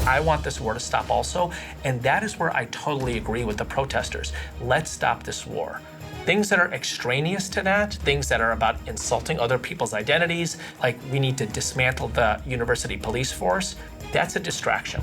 I want this war to stop also, and that is where I totally agree with the protesters. Let's stop this war. Things that are extraneous to that, things that are about insulting other people's identities, like we need to dismantle the university police force, that's a distraction.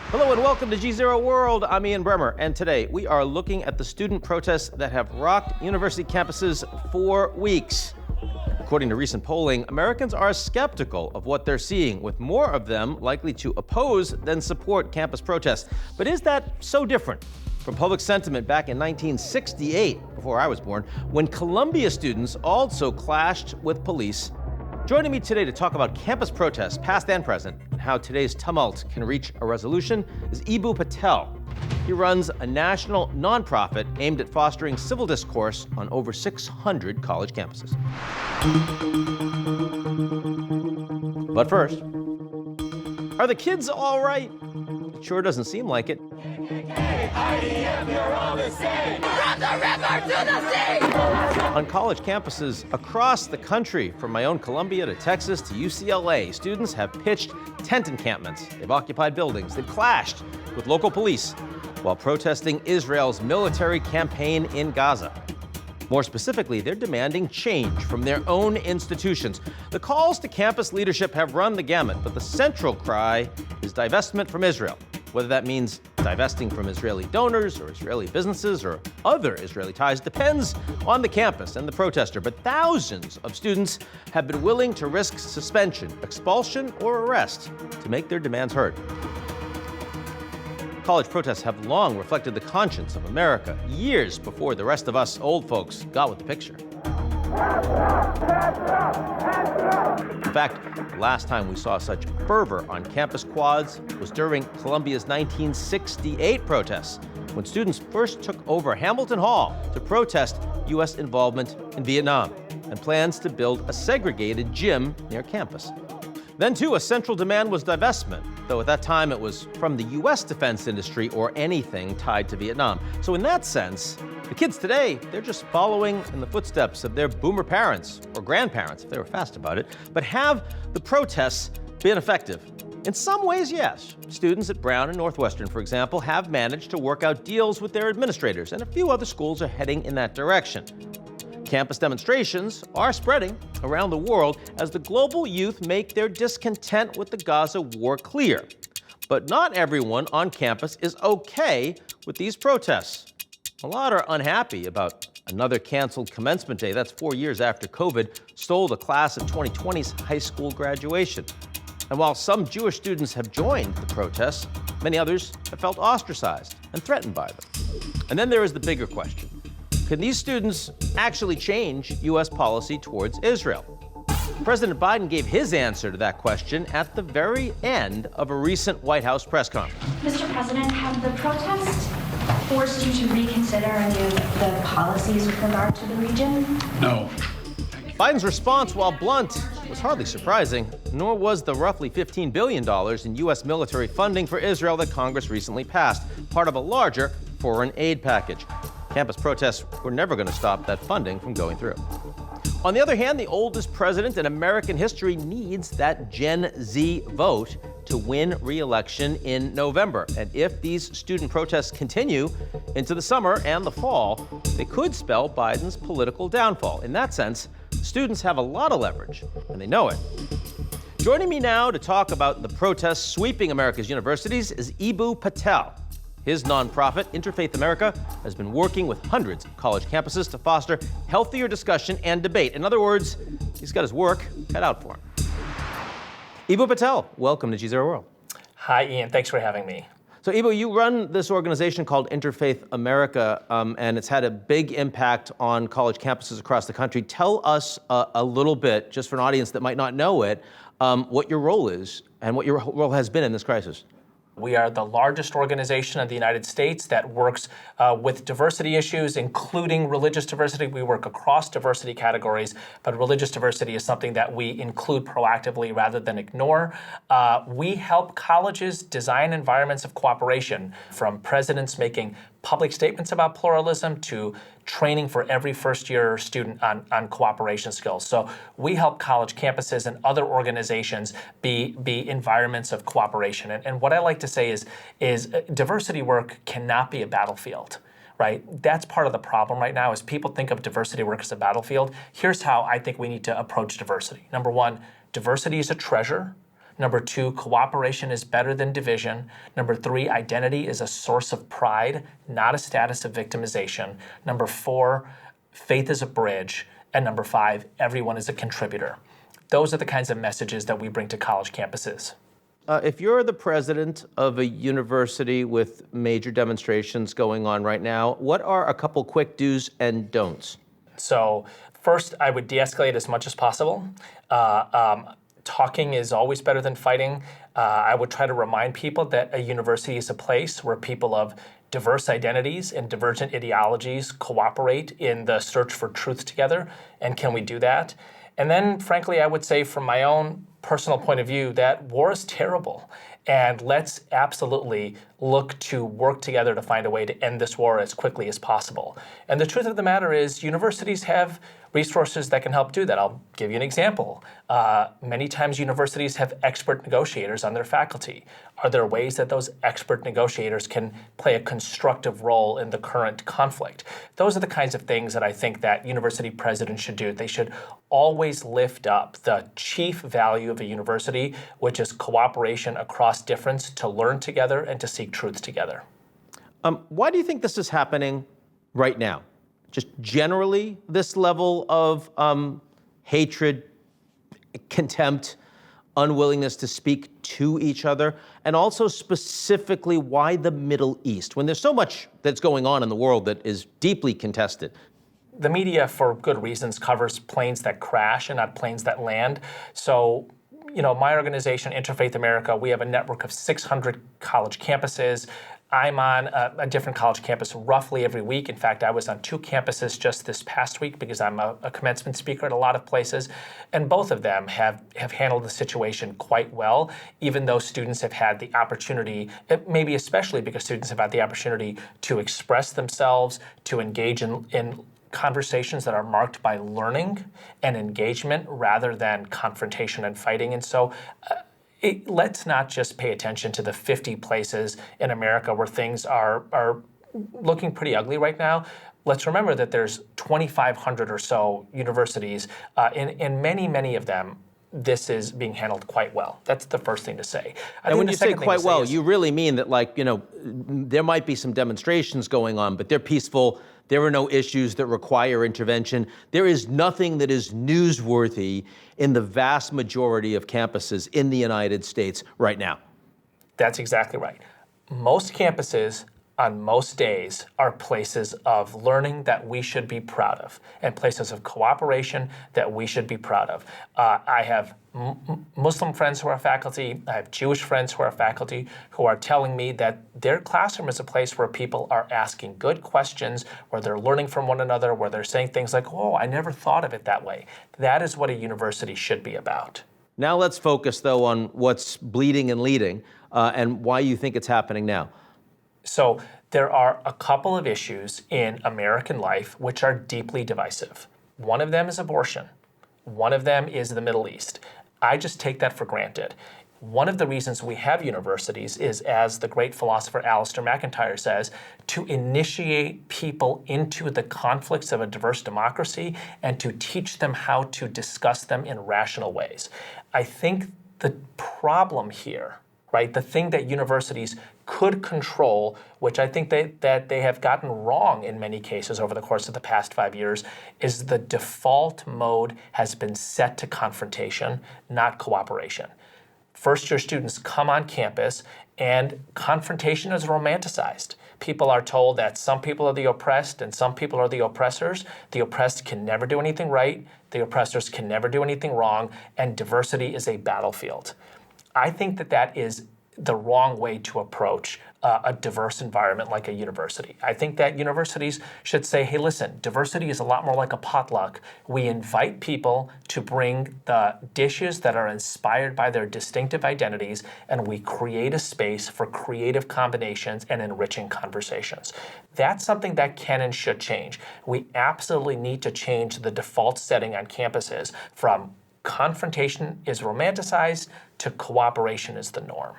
Hello and welcome to GZERO World. I'm Ian Bremmer, and today we are looking at the student protests that have rocked university campuses for weeks. According to recent polling, Americans are skeptical of what they're seeing, with more of them likely to oppose than support campus protests. But is that so different from public sentiment back in 1968, before I was born, when Columbia students also clashed with police? Joining me today to talk about campus protests, past and present, and how today's tumult can reach a resolution is Eboo Patel. He runs a national nonprofit aimed at fostering civil discourse on over 600 college campuses. But first, are the kids all right? It sure doesn't seem like it. On college campuses across the country, from my own Columbia to Texas to UCLA, students have pitched tent encampments. They've occupied buildings. They've clashed with local police while protesting Israel's military campaign in Gaza. More specifically, they're demanding change from their own institutions. The calls to campus leadership have run the gamut, but the central cry is divestment from Israel. Whether that means divesting from Israeli donors or Israeli businesses or other Israeli ties depends on the campus and the protester, but thousands of students have been willing to risk suspension, expulsion, or arrest to make their demands heard. College protests have long reflected the conscience of America, years before the rest of us old folks got with the picture. In fact, the last time we saw such fervor on campus quads was during Columbia's 1968 protests, when students first took over Hamilton Hall to protest U.S. involvement in Vietnam and plans to build a segregated gym near campus. Then, too, a central demand was divestment, though at that time it was from the U.S. defense industry or anything tied to Vietnam. So in that sense, the kids today, they're just following in the footsteps of their boomer parents or grandparents, if they were fast about it. But have the protests been effective? In some ways, yes. Students at Brown and Northwestern, for example, have managed to work out deals with their administrators, and a few other schools are heading in that direction. Campus demonstrations are spreading around the world as the global youth make their discontent with the Gaza war clear. But not everyone on campus is okay with these protests. A lot are unhappy about another canceled commencement day. That's 4 years after COVID stole the class of 2020's high school graduation. And while some Jewish students have joined the protests, many others have felt ostracized and threatened by them. And then there is the bigger question. Can these students actually change U.S. policy towards Israel? President Biden gave his answer to that question at the very end of a recent White House press conference. Mr. President, have the protests forced you to reconsider any of the policies with regard to the region? No. Biden's response, while blunt, was hardly surprising, nor was the roughly $15 billion in U.S. military funding for Israel that Congress recently passed, part of a larger foreign aid package. Campus protests were never going to stop that funding from going through. On the other hand, the oldest president in American history needs that Gen Z vote to win re-election in November. And if these student protests continue into the summer and the fall, they could spell Biden's political downfall. In that sense, students have a lot of leverage, and they know it. Joining me now to talk about the protests sweeping America's universities is Eboo Patel. His nonprofit, Interfaith America, has been working with hundreds of college campuses to foster healthier discussion and debate. In other words, he's got his work cut out for him. Eboo Patel, welcome to GZERO World. Hi, Ian. Thanks for having me. So, Eboo, you run this organization called Interfaith America, and it's had a big impact on college campuses across the country. Tell us a little bit, just for an audience that might not know it, what your role is and what your role has been in this crisis. We are the largest organization in the United States that works with diversity issues, including religious diversity. We work across diversity categories, but religious diversity is something that we include proactively rather than ignore. We help colleges design environments of cooperation, from presidents making public statements about pluralism to training for every first-year student on cooperation skills. So we help college campuses and other organizations be environments of cooperation. And what I like to say is diversity work cannot be a battlefield. Right? That's part of the problem right now is people think of diversity work as a battlefield. Here's how I think we need to approach diversity. Number one, diversity is a treasure. Number two, cooperation is better than division. Number three, identity is a source of pride, not a status of victimization. Number four, faith is a bridge. And number five, everyone is a contributor. Those are the kinds of messages that we bring to college campuses. If you're the president of a university with major demonstrations going on right now, what are a couple quick do's and don'ts? So first, I would de-escalate as much as possible. Talking is always better than fighting. I would try to remind people that a university is a place where people of diverse identities and divergent ideologies cooperate in the search for truth together. And can we do that? And then, frankly, I would say from my own personal point of view that war is terrible. And let's absolutely look to work together to find a way to end this war as quickly as possible. And the truth of the matter is universities have resources that can help do that. I'll give you an example. Many times universities have expert negotiators on their faculty. Are there ways that those expert negotiators can play a constructive role in the current conflict? Those are the kinds of things that I think that university presidents should do. They should always lift up the chief value of a university, which is cooperation across difference to learn together and to seek truth together. Why do you think this is happening right now? Just generally, this level of hatred, contempt, unwillingness to speak to each other, and also specifically why the Middle East, when there's so much that's going on in the world that is deeply contested? The media, for good reasons, covers planes that crash and not planes that land. So, my organization, Interfaith America, we have a network of 600 college campuses. I'm on a different college campus roughly every week. In fact, I was on 2 campuses just this past week because I'm a commencement speaker at a lot of places. And both of them have handled the situation quite well, even though students have had the opportunity, maybe especially because students have had the opportunity to express themselves, to engage in conversations that are marked by learning and engagement rather than confrontation and fighting. And so let's not just pay attention to the 50 places in America where things are looking pretty ugly right now. Let's remember that there's 2,500 or so universities. In many of them, this is being handled quite well. That's the first thing to say. And when you say quite well, you really mean that, there might be some demonstrations going on, but they're peaceful. There are no issues that require intervention. There is nothing that is newsworthy in the vast majority of campuses in the United States right now. That's exactly right. Most campuses on most days are places of learning that we should be proud of and places of cooperation that we should be proud of. I have Muslim friends who are faculty, I have Jewish friends who are faculty who are telling me that their classroom is a place where people are asking good questions, where they're learning from one another, where they're saying things like, oh, I never thought of it that way. That is what a university should be about. Now let's focus, though, on what's bleeding and leading and why you think it's happening now. So there are a couple of issues in American life which are deeply divisive. One of them is abortion. One of them is the Middle East. I just take that for granted. One of the reasons we have universities is, as the great philosopher Alistair McIntyre says, to initiate people into the conflicts of a diverse democracy and to teach them how to discuss them in rational ways. I think the problem here, right, the thing that universities could control, which I think that they have gotten wrong in many cases over the course of the past 5 years, is the default mode has been set to confrontation, not cooperation. First-year students come on campus and confrontation is romanticized. People are told that some people are the oppressed and some people are the oppressors. The oppressed can never do anything right, the oppressors can never do anything wrong, and diversity is a battlefield. I think that is the wrong way to approach a diverse environment like a university. I think that universities should say, hey, listen, diversity is a lot more like a potluck. We invite people to bring the dishes that are inspired by their distinctive identities, and we create a space for creative combinations and enriching conversations. That's something that can and should change. We absolutely need to change the default setting on campuses from confrontation is romanticized to cooperation is the norm.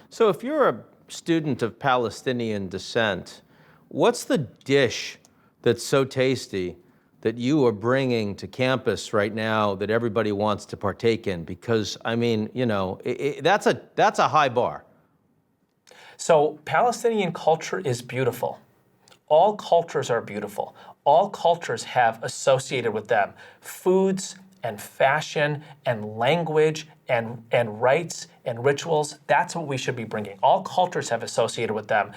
So if you're a student of Palestinian descent, what's the dish that's so tasty that you are bringing to campus right now that everybody wants to partake in? Because, I mean, you know, that's a high bar. So Palestinian culture is beautiful. All cultures are beautiful. All cultures have associated with them foods and fashion and language and rites and rituals. That's what we should be bringing. All cultures have associated with them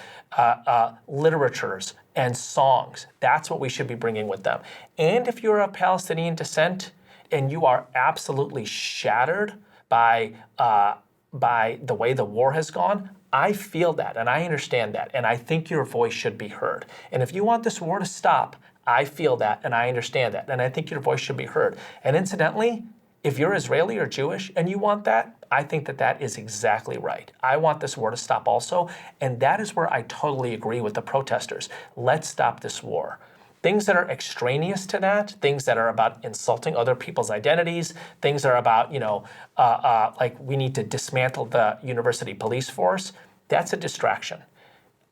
literatures and songs. That's what we should be bringing with them. And if you're of Palestinian descent and you are absolutely shattered by the way the war has gone, I feel that and I understand that, and I think your voice should be heard. And if you want this war to stop, I feel that and I understand that, and I think your voice should be heard. And incidentally, if you're Israeli or Jewish and you want that, I think that that is exactly right. I want this war to stop also, and that is where I totally agree with the protesters. Let's stop this war. Things that are extraneous to that, things that are about insulting other people's identities, things that are about, like we need to dismantle the university police force, that's a distraction.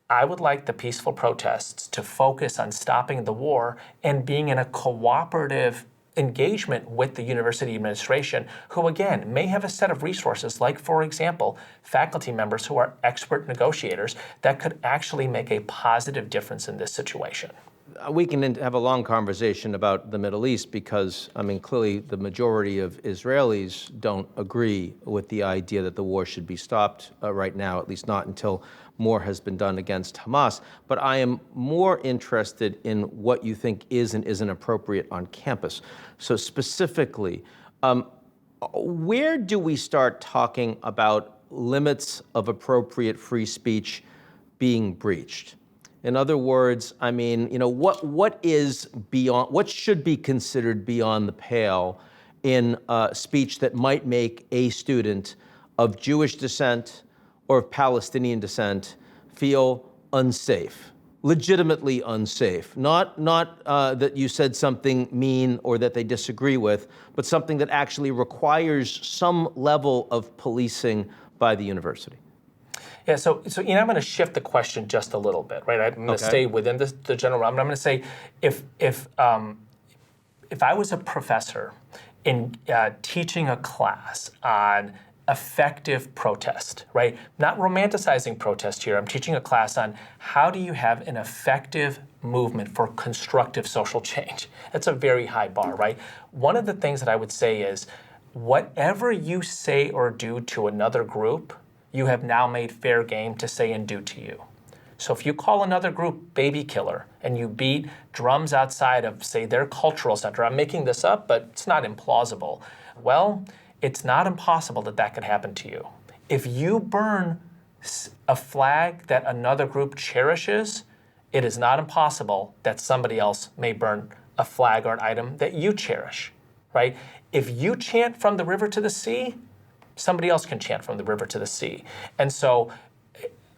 I would like the peaceful protests to focus on stopping the war and being in a cooperative engagement with the university administration, who again may have a set of resources like, for example, faculty members who are expert negotiators that could actually make a positive difference in this situation. We can have a long conversation about the Middle East because, I mean, clearly the majority of Israelis don't agree with the idea that the war should be stopped right now, at least not until more has been done against Hamas. But I am more interested in what you think is and isn't appropriate on campus. So specifically, where do we start talking about limits of appropriate free speech being breached? In other words, I mean, what is beyond, what should be considered beyond the pale in speech that might make a student of Jewish descent or of Palestinian descent feel unsafe, legitimately unsafe? Not that you said something mean or that they disagree with, but something that actually requires some level of policing by the university. Yeah, so Ian, I'm going to shift the question just a little bit, right? I'm going to stay within the general realm. I'm going to say, if I was a professor in teaching a class on effective protest, right? Not romanticizing protest here. I'm teaching a class on how do you have an effective movement for constructive social change. That's a very high bar, right? One of the things that I would say is, whatever you say or do to another group, you have now made fair game to say and do to you. So if you call another group baby killer and you beat drums outside of, say, their cultural center, I'm making this up, but it's not implausible. Well, it's not impossible that that could happen to you. If you burn a flag that another group cherishes, it is not impossible that somebody else may burn a flag or an item that you cherish, right? If you chant from the river to the sea, somebody else can chant from the river to the sea. And so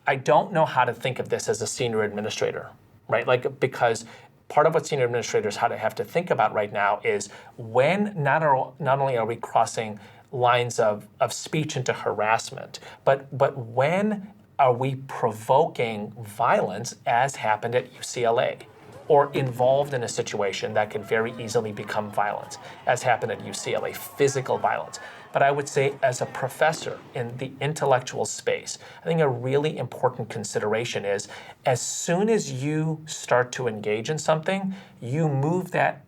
I don't know how to think of this as a senior administrator, right? Like, because part of what senior administrators have to think about right now is when not only are we crossing lines of speech into harassment, but when are we provoking violence, as happened at UCLA, or involved in a situation that could very easily become violence, as happened at UCLA, physical violence. But I would say, as a professor in the intellectual space, I think a really important consideration is, as soon as you start to engage in something, you move that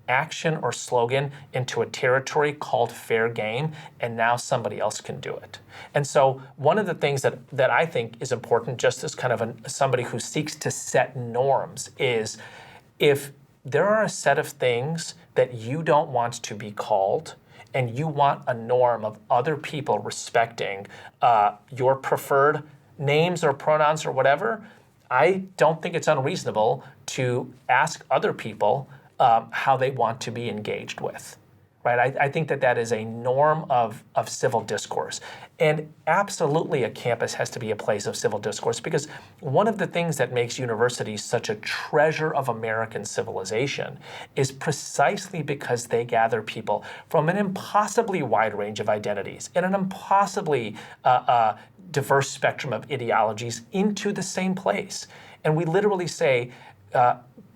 action or slogan into a territory called fair game, and now somebody else can do it. And so one of the things that I think is important, just as kind of somebody who seeks to set norms, is if there are a set of things that you don't want to be called, and you want a norm of other people respecting your preferred names or pronouns or whatever, I don't think it's unreasonable to ask other people how they want to be engaged with. Right? I think that is a norm of civil discourse. And absolutely a campus has to be a place of civil discourse, because one of the things that makes universities such a treasure of American civilization is precisely because they gather people from an impossibly wide range of identities and an impossibly diverse spectrum of ideologies into the same place. And we literally say,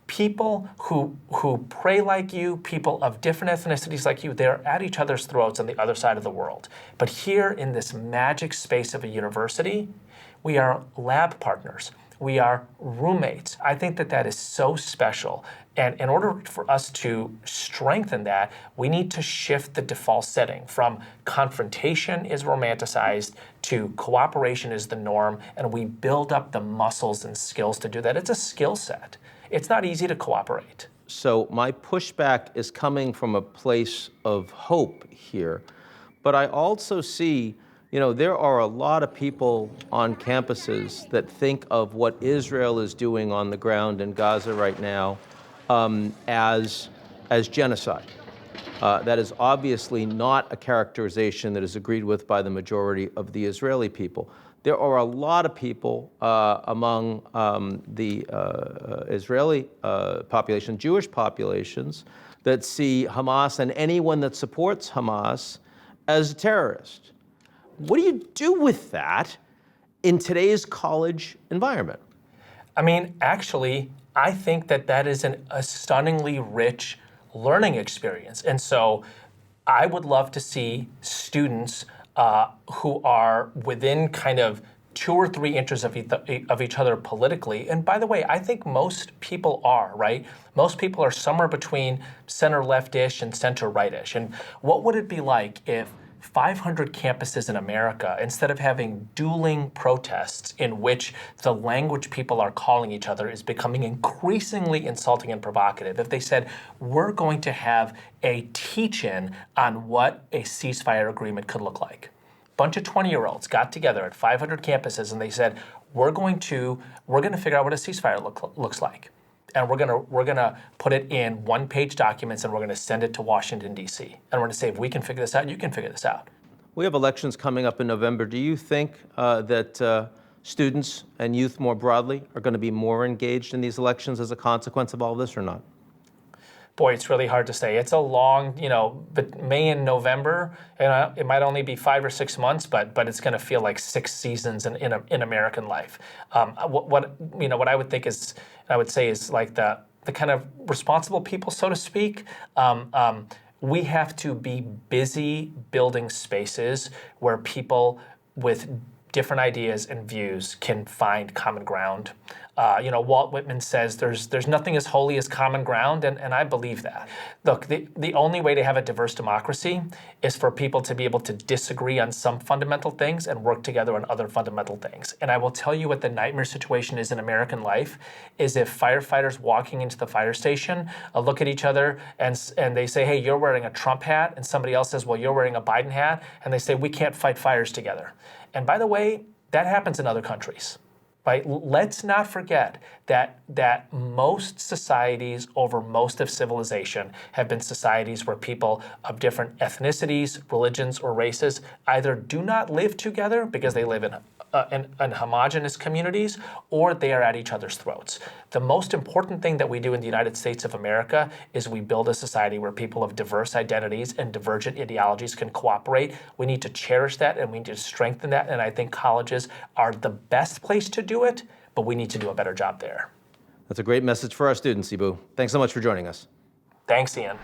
people who pray like you, people of different ethnicities like you, they're at each other's throats on the other side of the world. But here in this magic space of a university, we are lab partners. We are roommates. I think that is so special. And in order for us to strengthen that, we need to shift the default setting from confrontation is romanticized to cooperation is the norm, and we build up the muscles and skills to do that. It's a skill set. It's not easy to cooperate. So my pushback is coming from a place of hope here, but I also see, there are a lot of people on campuses that think of what Israel is doing on the ground in Gaza right now as genocide. That is obviously not a characterization that is agreed with by the majority of the Israeli people. There are a lot of people among the Israeli population, Jewish populations, that see Hamas and anyone that supports Hamas as a terrorist. What do you do with that in today's college environment? I mean, actually, I think that is a stunningly rich learning experience. And so I would love to see students who are within kind of 2 or 3 inches of each other politically. And by the way, I think most people are, right? Most people are somewhere between center-left-ish and center-right-ish. And what would it be like if 500 campuses in America, instead of having dueling protests in which the language people are calling each other is becoming increasingly insulting and provocative, if they said, we're going to have a teach-in on what a ceasefire agreement could look like. A bunch of 20-year-olds got together at 500 campuses and they said, we're going to figure out what a ceasefire looks like. And we're gonna put it in one-page documents, and we're gonna send it to Washington, D.C. And we're gonna say, if we can figure this out, you can figure this out. We have elections coming up in November. Do you think that students and youth more broadly are going to be more engaged in these elections as a consequence of all of this, or not? Boy, it's really hard to say. It's a long, but May and November, it might only be 5 or 6 months, but it's going to feel like 6 seasons in American life. What I would think is, I would say is like the kind of responsible people, so to speak. We have to be busy building spaces where people with different ideas and views can find common ground. Walt Whitman says there's nothing as holy as common ground, and I believe that. Look, the only way to have a diverse democracy is for people to be able to disagree on some fundamental things and work together on other fundamental things. And I will tell you what the nightmare situation is in American life, is if firefighters walking into the fire station look at each other and they say, hey, you're wearing a Trump hat, and somebody else says, well, you're wearing a Biden hat, and they say, we can't fight fires together. And by the way, that happens in other countries. Right? Let's not forget that most societies over most of civilization have been societies where people of different ethnicities, religions, or races either do not live together because they live in homogenous communities, or they are at each other's throats. The most important thing that we do in the United States of America is we build a society where people of diverse identities and divergent ideologies can cooperate. We need to cherish that, and we need to strengthen that, and I think colleges are the best place to do it, but we need to do a better job there. That's a great message for our students, Eboo. Thanks so much for joining us. Thanks, Ian.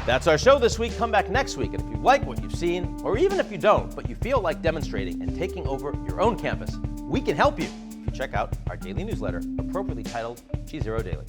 That's our show this week. Come back next week. And if you like what you've seen, or even if you don't, but you feel like demonstrating and taking over your own campus, we can help you if you check out our daily newsletter, appropriately titled GZERO Daily.